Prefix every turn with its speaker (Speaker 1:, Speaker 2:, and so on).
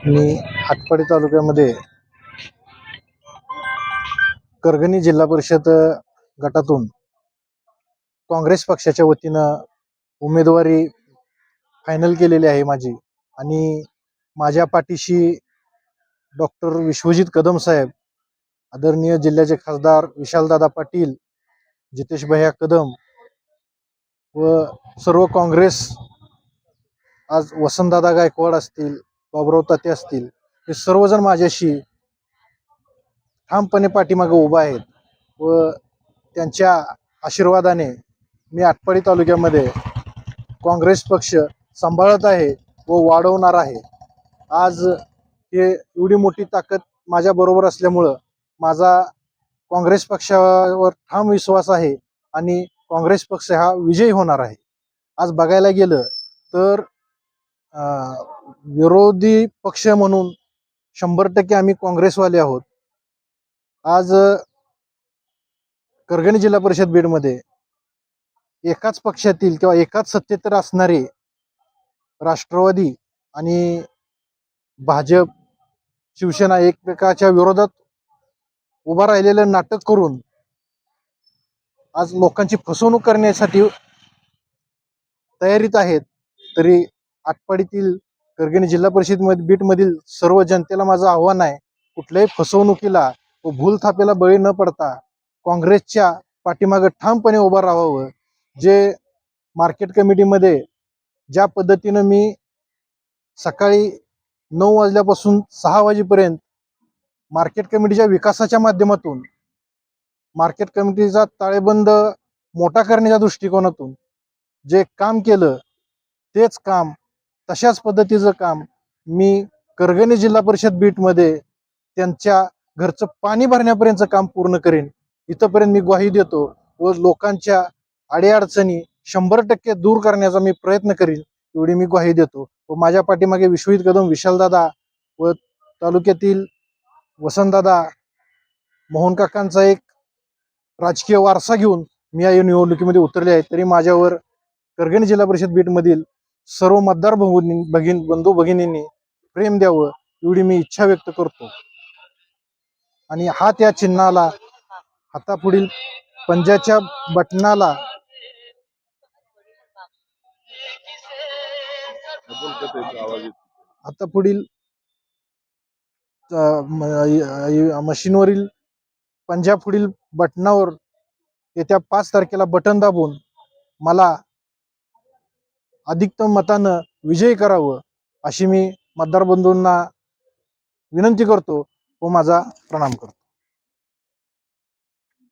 Speaker 1: मी आटपाडी तालुक्यामध्ये करगणी जिल्हा परिषद गटातून काँग्रेस पक्षाच्या वतीनं उमेदवारी फायनल केलेली आहे माझी। आणि माझ्या पाठीशी डॉक्टर विश्वजित कदम साहेब, आदरणीय जिल्ह्याचे खासदार विशालदादा पाटील, जितेश भैया कदम व सर्व काँग्रेस, आज वसंतदादा गायकवाड असतील, बाबुराव ताते असतील, हे सर्वजण माझ्याशी ठामपणे पाठीमागे उभा आहेत व त्यांच्या आशीर्वादाने मी आटपाडी तालुक्यामध्ये काँग्रेस पक्ष सांभाळत आहे व वाढवणार आहे। आज हे एवढी मोठी ताकद माझ्या बरोबर असल्यामुळं माझा काँग्रेस पक्षावर ठाम विश्वास आहे आणि काँग्रेस पक्ष हा विजयी होणार आहे। आज बघायला गेलं तर विरोधी पक्ष म्हणून 100% आम्ही काँग्रेसवाले आहोत। आज करगणी जिल्हा परिषद बीडमध्ये एकाच पक्षातील किंवा एकाच सत्तेत असणारे राष्ट्रवादी आणि भाजप, शिवसेना एकमेकाच्या विरोधात उभा राहिलेलं नाटक करून आज लोकांची फसवणूक करण्यासाठी तयारीत आहेत। तरी आटपाडीतील करगणी जिल्हा परिषद बीडमधील सर्व जनतेला माझं आव्हान आहे, कुठल्याही फसवणुकीला व भूलथापेला बळी न पडता काँग्रेसच्या पाठीमागे ठामपणे उभं राहावं। जे मार्केट कमिटीमध्ये ज्या पद्धतीनं मी सकाळी 9 वाजल्यापासून 6 वाजेपर्यंत मार्केट कमिटीच्या विकासाच्या माध्यमातून, मार्केट कमिटीचा ताळेबंद मोठा करण्याच्या दृष्टिकोनातून जे काम केलं, तेच काम, तशाच पद्धतीचं काम मी करगणी जिल्हा परिषद बीडमध्ये त्यांच्या घरचं पाणी भरण्यापर्यंतचं काम पूर्ण करेन, इथपर्यंत मी ग्वाही देतो व लोकांच्या अडीअडचणी 100% दूर करण्याचा मी प्रयत्न करीन, एवढी मी ग्वाही देतो। व माझ्या पाठीमागे विश्वजित कदम, विशालदादा व तालुक्यातील वसंतदादा, मोहन काकांचा एक राजकीय वारसा घेऊन मी या निवडणुकीमध्ये उतरले आहे। तरी माझ्यावर करगणी जिल्हा परिषद बीडमधील सर्व मतदार बंधू भगिनींनी प्रेम द्यावं, एवढी मी इच्छा व्यक्त करतो। आणि हात या चिन्हाला, हातापुढील पंजाच्या बटनाला हातापुढील मशीनवरील पंजापुढील बटनावर येत्या 5 तारखेला बटन दाबून मला अधिकतम मतानं विजयी करावं, अशी मी मतदार बंधूंना विनंती करतो व माझा प्रणाम करतो।